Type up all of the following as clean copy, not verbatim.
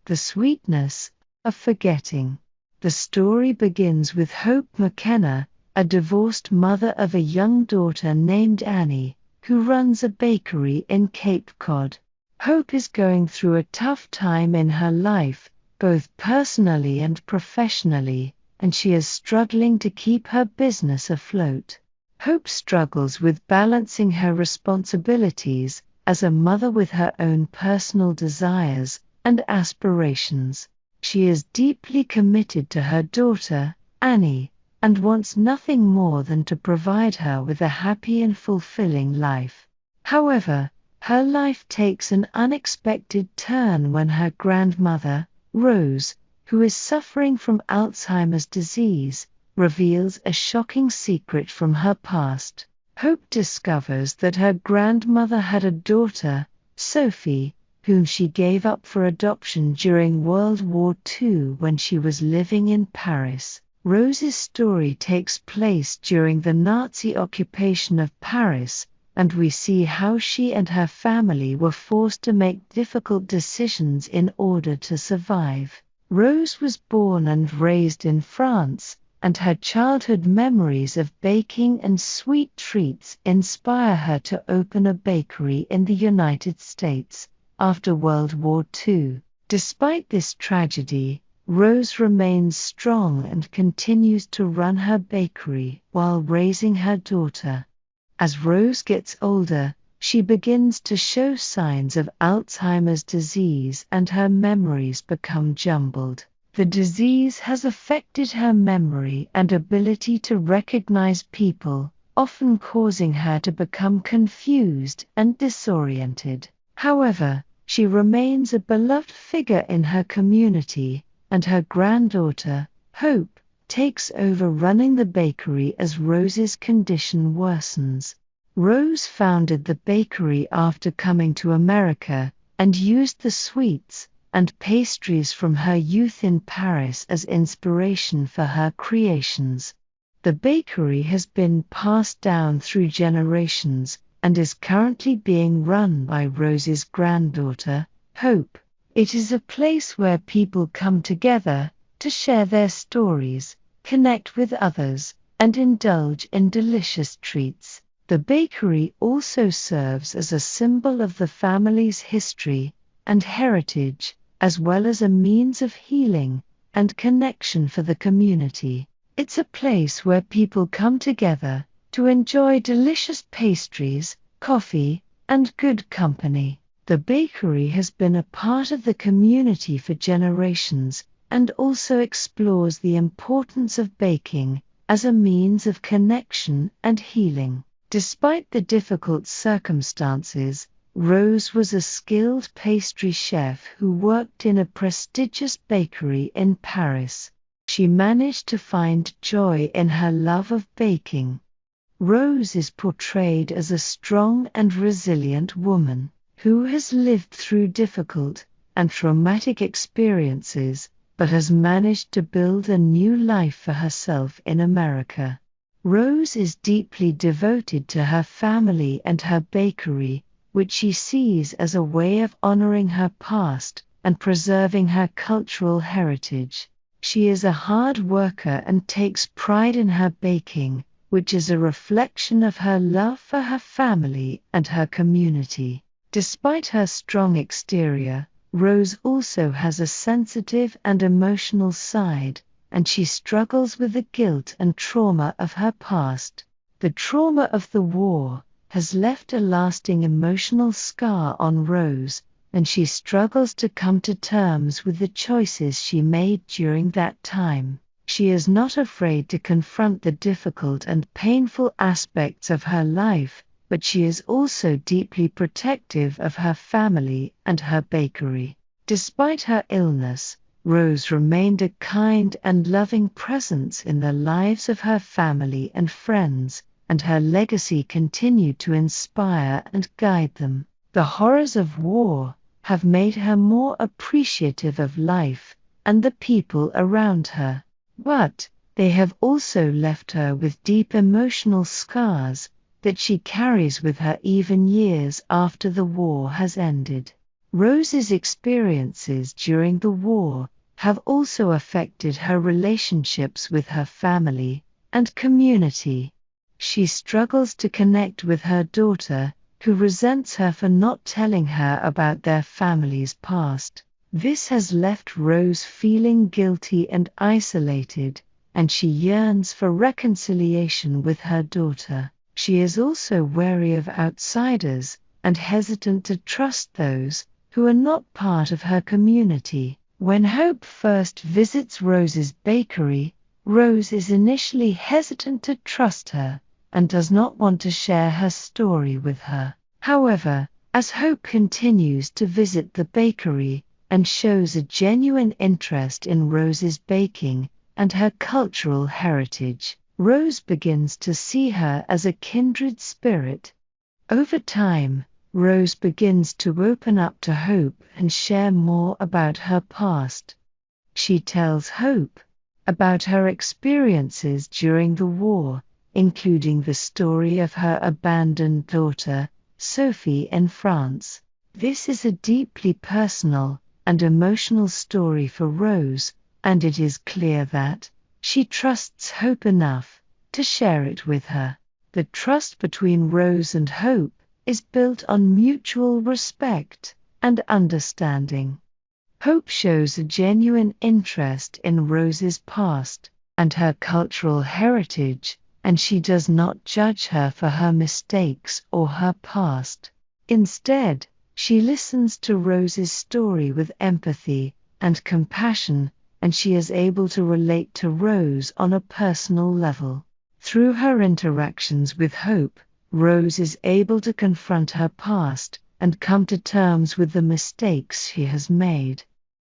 The Sweetness of Forgetting. The story begins with Hope McKenna, a divorced mother of a young daughter named Annie, who runs a bakery in Cape Cod. Hope is going through a tough time in her life, both personally and professionally, and she is struggling to keep her business afloat. Hope struggles with balancing her responsibilities as a mother with her own personal desires and aspirations. She is deeply committed to her daughter, Annie, and wants nothing more than to provide her with a happy and fulfilling life. However, her life takes an unexpected turn when her grandmother, Rose, who is suffering from Alzheimer's disease, reveals a shocking secret from her past. Hope discovers that her grandmother had a daughter, Sophie, whom she gave up for adoption during World War II when she was living in Paris. Rose's story takes place during the Nazi occupation of Paris, and we see how she and her family were forced to make difficult decisions in order to survive. Rose was born and raised in France, and her childhood memories of baking and sweet treats inspire her to open a bakery in the United States after World War II. Despite this tragedy, Rose remains strong and continues to run her bakery while raising her daughter. As Rose gets older, she begins to show signs of Alzheimer's disease and her memories become jumbled. The disease has affected her memory and ability to recognize people, often causing her to become confused and disoriented. However, she remains a beloved figure in her community, and her granddaughter, Hope, takes over running the bakery as Rose's condition worsens. Rose founded the bakery after coming to America, and used the sweets and pastries from her youth in Paris as inspiration for her creations. The bakery has been passed down through generations, and is currently being run by Rose's granddaughter, Hope. It is a place where people come together to share their stories, connect with others, and indulge in delicious treats. The bakery also serves as a symbol of the family's history and heritage, as well as a means of healing and connection for the community. It's a place where people come together to enjoy delicious pastries, coffee, and good company. The bakery has been a part of the community for generations, and also explores the importance of baking as a means of connection and healing. Despite the difficult circumstances, Rose was a skilled pastry chef who worked in a prestigious bakery in Paris. She managed to find joy in her love of baking. Rose is portrayed as a strong and resilient woman who has lived through difficult and traumatic experiences, but has managed to build a new life for herself in America. Rose is deeply devoted to her family and her bakery, which she sees as a way of honoring her past and preserving her cultural heritage. She is a hard worker and takes pride in her baking, which is a reflection of her love for her family and her community. Despite her strong exterior, Rose also has a sensitive and emotional side, and she struggles with the guilt and trauma of her past. The trauma of the war has left a lasting emotional scar on Rose, and she struggles to come to terms with the choices she made during that time. She is not afraid to confront the difficult and painful aspects of her life, but she is also deeply protective of her family and her bakery. Despite her illness, Rose remained a kind and loving presence in the lives of her family and friends, and her legacy continued to inspire and guide them. The horrors of war have made her more appreciative of life and the people around her, but they have also left her with deep emotional scars that she carries with her even years after the war has ended. Rose's experiences during the war have also affected her relationships with her family and community. She struggles to connect with her daughter, who resents her for not telling her about their family's past. This has left Rose feeling guilty and isolated, and she yearns for reconciliation with her daughter. She is also wary of outsiders and hesitant to trust those who are not part of her community. When Hope first visits Rose's bakery, Rose is initially hesitant to trust her and does not want to share her story with her. However, as Hope continues to visit the bakery and shows a genuine interest in Rose's baking and her cultural heritage, Rose begins to see her as a kindred spirit. Over time, Rose begins to open up to Hope and share more about her past. She tells Hope about her experiences during the war, including the story of her abandoned daughter, Sophie, in France. This is a deeply personal and emotional story for Rose, and it is clear that she trusts Hope enough to share it with her. The trust between Rose and Hope is built on mutual respect and understanding. Hope shows a genuine interest in Rose's past and her cultural heritage, and she does not judge her for her mistakes or her past. Instead, she listens to Rose's story with empathy and compassion, and she is able to relate to Rose on a personal level. Through her interactions with Hope, Rose is able to confront her past and come to terms with the mistakes she has made.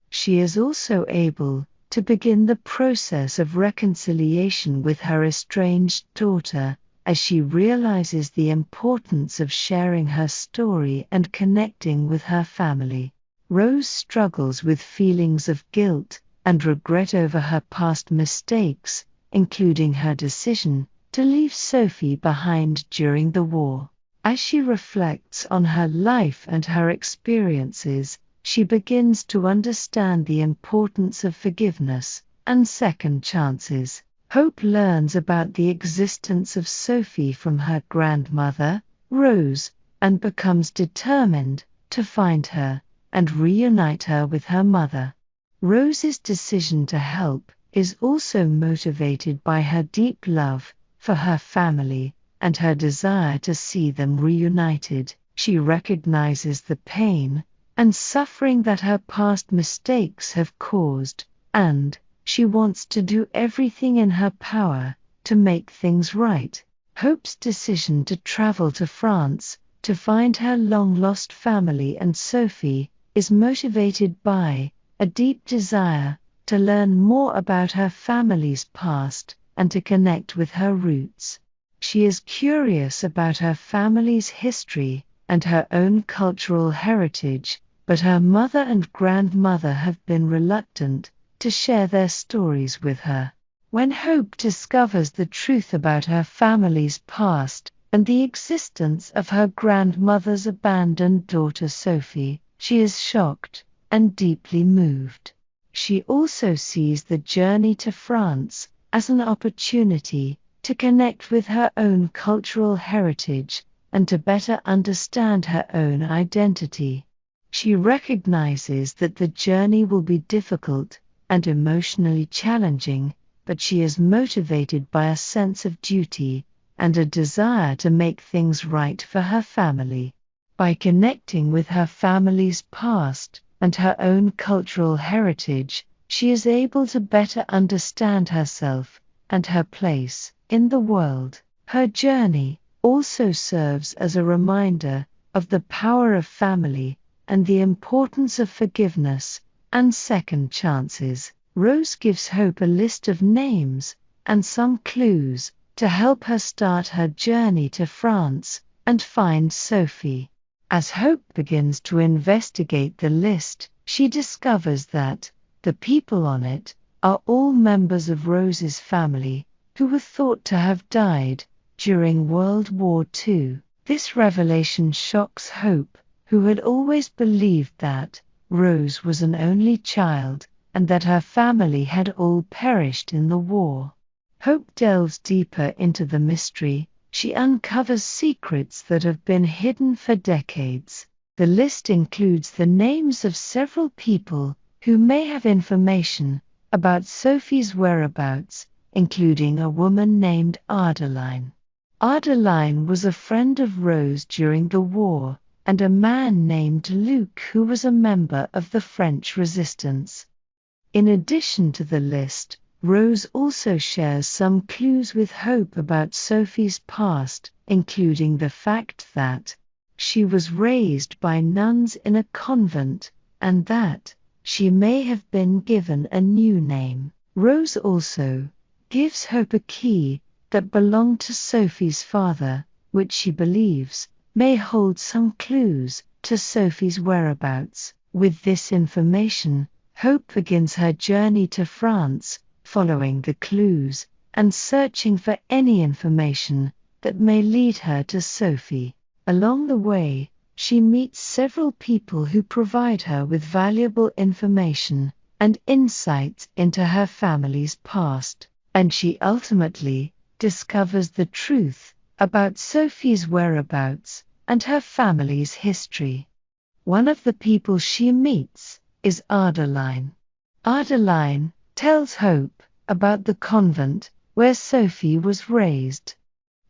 She is also able to begin the process of reconciliation with her estranged daughter, as she realizes the importance of sharing her story and connecting with her family. Rose struggles with feelings of guilt and regret over her past mistakes, including her decision to leave Sophie behind during the war. As she reflects on her life and her experiences, she begins to understand the importance of forgiveness and second chances. Hope learns about the existence of Sophie from her grandmother, Rose, and becomes determined to find her and reunite her with her mother. Rose's decision to help is also motivated by her deep love for her family and her desire to see them reunited. She recognizes the pain and suffering that her past mistakes have caused, and she wants to do everything in her power to make things right. Hope's decision to travel to France to find her long-lost family and Sophie is motivated by a deep desire to learn more about her family's past and to connect with her roots. She is curious about her family's history and her own cultural heritage, but her mother and grandmother have been reluctant to share their stories with her. When Hope discovers the truth about her family's past and the existence of her grandmother's abandoned daughter Sophie, she is shocked and deeply moved. She also sees the journey to France as an opportunity to connect with her own cultural heritage and to better understand her own identity. She recognizes that the journey will be difficult and emotionally challenging, but she is motivated by a sense of duty and a desire to make things right for her family. By connecting with her family's past and her own cultural heritage, she is able to better understand herself and her place in the world. Her journey also serves as a reminder of the power of family and the importance of forgiveness and second chances. Rose gives Hope a list of names and some clues to help her start her journey to France and find Sophie. As Hope begins to investigate the list, she discovers that the people on it are all members of Rose's family who were thought to have died during World War II. This revelation shocks Hope, who had always believed that Rose was an only child, and that her family had all perished in the war. Hope delves deeper into the mystery. She uncovers secrets that have been hidden for decades. The list includes the names of several people who may have information about Sophie's whereabouts, including a woman named Adeline. Adeline was a friend of Rose during the war, and a man named Luc who was a member of the French resistance. In addition to the list, Rose also shares some clues with Hope about Sophie's past, including the fact that she was raised by nuns in a convent, and that she may have been given a new name. Rose also gives Hope a key that belonged to Sophie's father, which she believes may hold some clues to Sophie's whereabouts. With this information, Hope begins her journey to France, following the clues and searching for any information that may lead her to Sophie. Along the way, she meets several people who provide her with valuable information and insights into her family's past, and she ultimately discovers the truth about Sophie's whereabouts and her family's history. One of the people she meets is Adeline. Adeline tells Hope about the convent where Sophie was raised.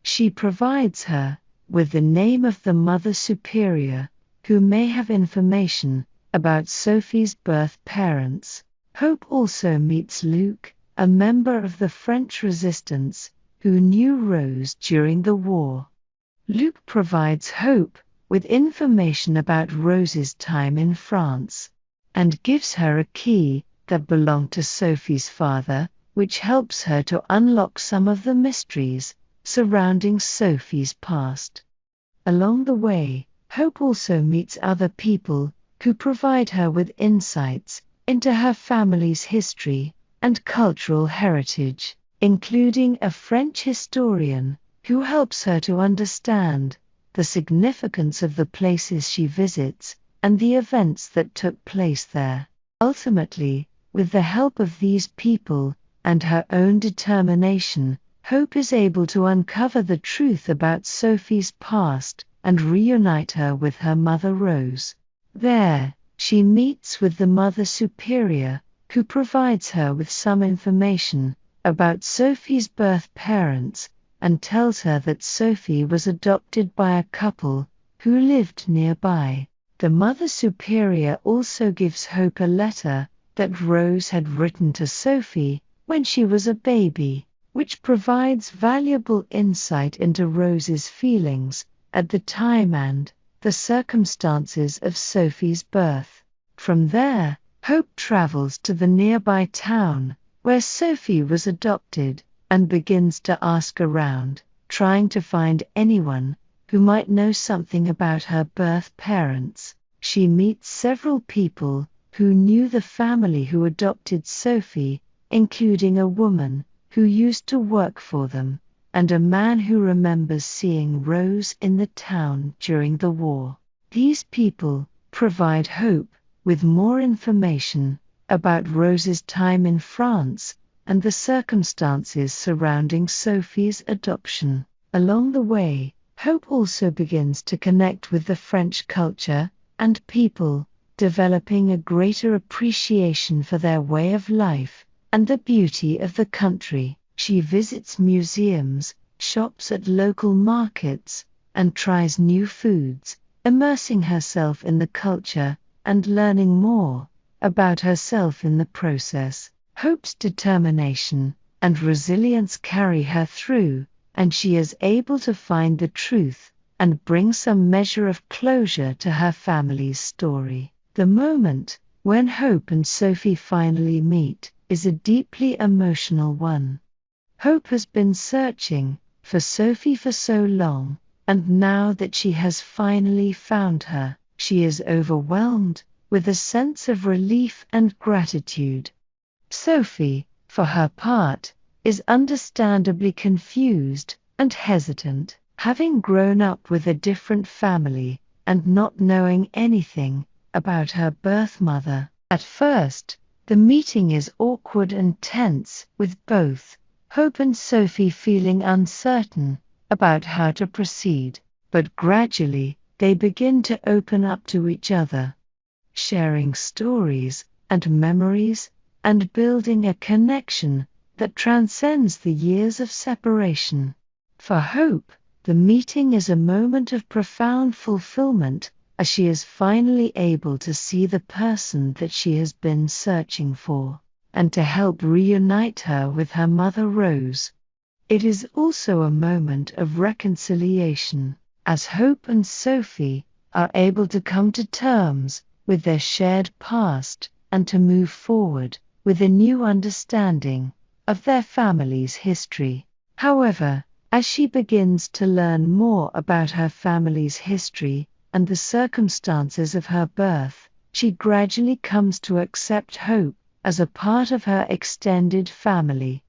She provides her with the name of the Mother Superior, who may have information about Sophie's birth parents. Hope also meets Luc, a member of the French resistance, who knew Rose during the war. Luc provides Hope with information about Rose's time in France, and gives her a key that belonged to Sophie's father, which helps her to unlock some of the mysteries surrounding Sophie's past. Along the way, Hope also meets other people who provide her with insights into her family's history and cultural heritage, including a French historian who helps her to understand the significance of the places she visits and the events that took place there. Ultimately, with the help of these people and her own determination, Hope is able to uncover the truth about Sophie's past and reunite her with her mother Rose. There, she meets with the Mother Superior, who provides her with some information about Sophie's birth parents and tells her that Sophie was adopted by a couple who lived nearby. The Mother Superior also gives Hope a letter that Rose had written to Sophie when she was a baby, which provides valuable insight into Rose's feelings at the time and the circumstances of Sophie's birth. From there, Hope travels to the nearby town where Sophie was adopted and begins to ask around, trying to find anyone who might know something about her birth parents. She meets several people who knew the family who adopted Sophie, including a woman who used to work for them, and a man who remembers seeing Rose in the town during the war. These people provide Hope with more information about Rose's time in France and the circumstances surrounding Sophie's adoption. Along the way, Hope also begins to connect with the French culture and people, developing a greater appreciation for their way of life and the beauty of the country. She visits museums, shops at local markets, and tries new foods, immersing herself in the culture and learning more about herself in the process. Hope's determination and resilience carry her through, and she is able to find the truth and bring some measure of closure to her family's story. The moment when Hope and Sophie finally meet is a deeply emotional one. Hope has been searching for Sophie for so long, and now that she has finally found her, she is overwhelmed with a sense of relief and gratitude. Sophie, for her part, is understandably confused and hesitant. Having grown up with a different family and not knowing anything about her birth mother. At first, the meeting is awkward and tense, with both Hope and Sophie feeling uncertain about how to proceed, but gradually they begin to open up to each other, sharing stories and memories and building a connection that transcends the years of separation. For Hope, the meeting is a moment of profound fulfillment, as she is finally able to see the person that she has been searching for, and to help reunite her with her mother Rose. It is also a moment of reconciliation, as Hope and Sophie are able to come to terms with their shared past and to move forward with a new understanding of their family's history. However, as she begins to learn more about her family's history and the circumstances of her birth, she gradually comes to accept Hope as a part of her extended family.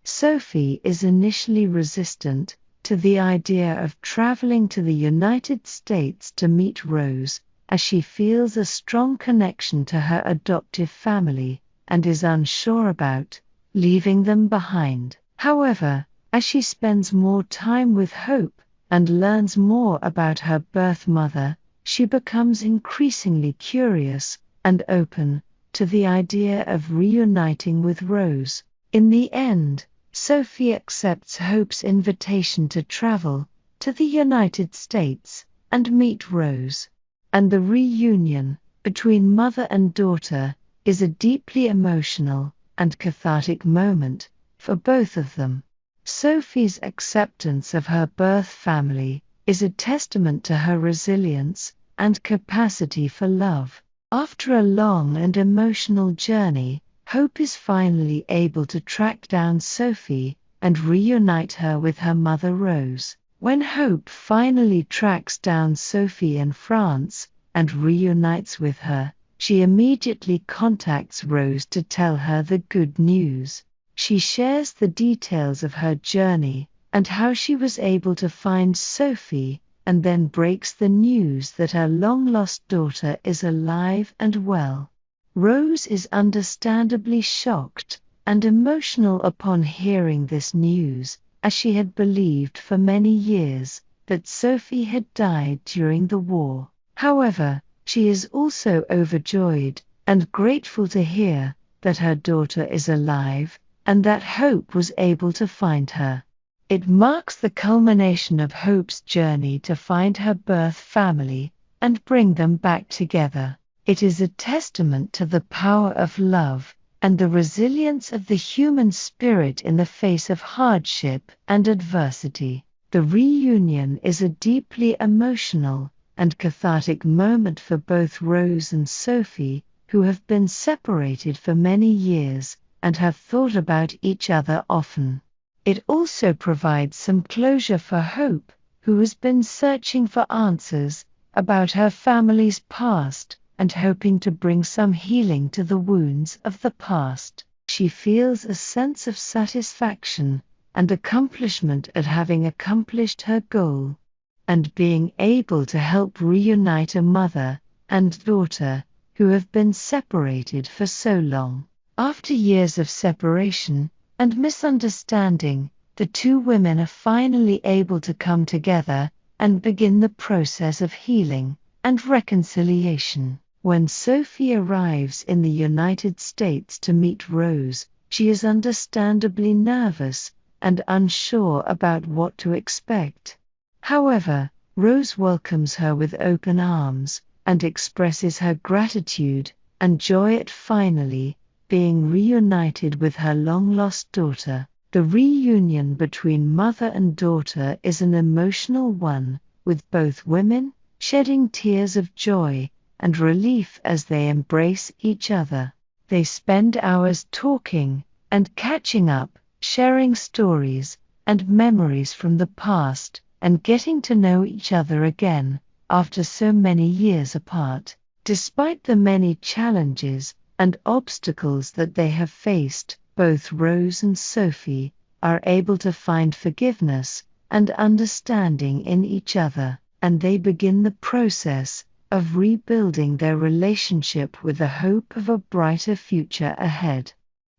Sophie is initially resistant to the idea of traveling to the United States to meet Rose, as she feels a strong connection to her adoptive family and is unsure about leaving them behind. However, as she spends more time with Hope and learns more about her birth mother, she becomes increasingly curious and open to the idea of reuniting with Rose. In the end, Sophie accepts Hope's invitation to travel to the United States and meet Rose, and the reunion between mother and daughter is a deeply emotional and cathartic moment for both of them. Sophie's acceptance of her birth family is a testament to her resilience and capacity for love. After a long and emotional journey, Hope is finally able to track down Sophie and reunite her with her mother Rose. When Hope finally tracks down Sophie in France and reunites with her, she immediately contacts Rose to tell her the good news. She shares the details of her journey and how she was able to find Sophie, and then breaks the news that her long-lost daughter is alive and well. Rose is understandably shocked and emotional upon hearing this news, as she had believed for many years that Sophie had died during the war. However, she is also overjoyed and grateful to hear that her daughter is alive and that Hope was able to find her. It marks the culmination of Hope's journey to find her birth family and bring them back together. It is a testament to the power of love and the resilience of the human spirit in the face of hardship and adversity. The reunion is a deeply emotional and cathartic moment for both Rose and Sophie, who have been separated for many years and have thought about each other often. It also provides some closure for Hope, who has been searching for answers about her family's past and hoping to bring some healing to the wounds of the past. She feels a sense of satisfaction and accomplishment at having accomplished her goal, and being able to help reunite a mother and daughter who have been separated for so long. After years of separation and misunderstanding, the two women are finally able to come together and begin the process of healing and reconciliation. When Sophie arrives in the United States to meet Rose, she is understandably nervous and unsure about what to expect. However, Rose welcomes her with open arms and expresses her gratitude and joy at finally being reunited with her long-lost daughter. The reunion between mother and daughter is an emotional one, with both women shedding tears of joy and relief as they embrace each other. They spend hours talking and catching up, sharing stories and memories from the past, and getting to know each other again after so many years apart. Despite the many challenges and obstacles that they have faced, both Rose and Sophie are able to find forgiveness and understanding in each other. and they begin the process of rebuilding their relationship with the hope of a brighter future ahead.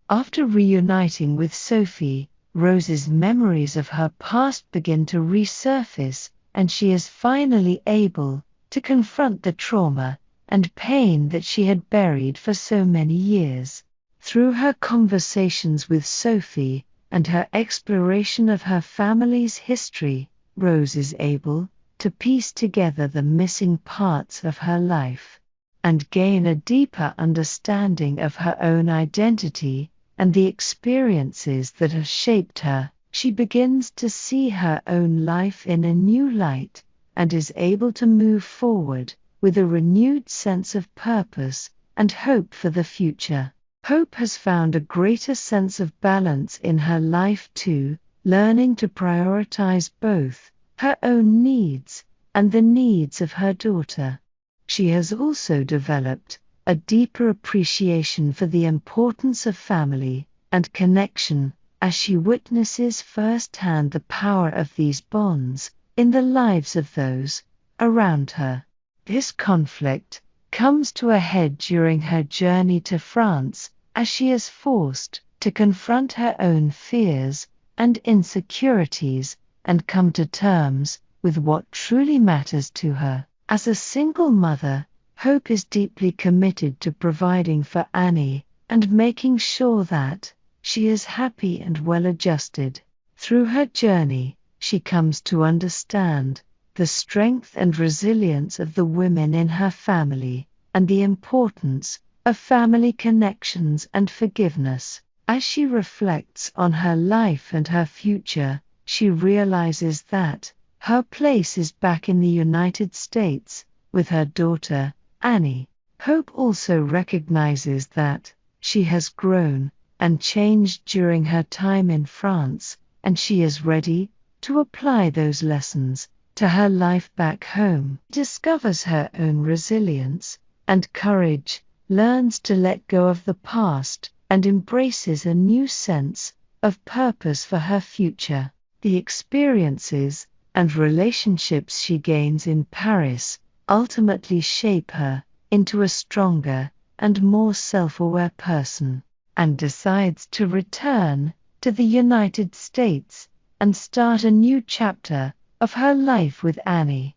After reuniting with Sophie, Rose's memories of her past begin to resurface, and she is finally able to confront the trauma and pain that she had buried for so many years. Through her conversations with Sophie and her exploration of her family's history, Rose is able to piece together the missing parts of her life and gain a deeper understanding of her own identity and the experiences that have shaped her. She begins to see her own life in a new light and is able to move forward with a renewed sense of purpose and hope for the future. Hope has found a greater sense of balance in her life too, learning to prioritize both her own needs and the needs of her daughter. She has also developed a deeper appreciation for the importance of family and connection as she witnesses firsthand the power of these bonds in the lives of those around her. This conflict comes to a head during her journey to France as she is forced to confront her own fears and insecurities and come to terms with what truly matters to her. As a single mother, Hope is deeply committed to providing for Annie and making sure that she is happy and well adjusted. Through her journey, she comes to understand the strength and resilience of the women in her family and the importance of family connections and forgiveness. As she reflects on her life and her future, she realizes that her place is back in the United States with her daughter, Annie. Hope also recognizes that she has grown and changed during her time in France, and she is ready to apply those lessons to her life back home. She discovers her own resilience and courage, learns to let go of the past, and embraces a new sense of purpose for her future. The experiences and relationships she gains in Paris ultimately shape her into a stronger and more self-aware person, and decides to return to the United States and start a new chapter of her life with Annie.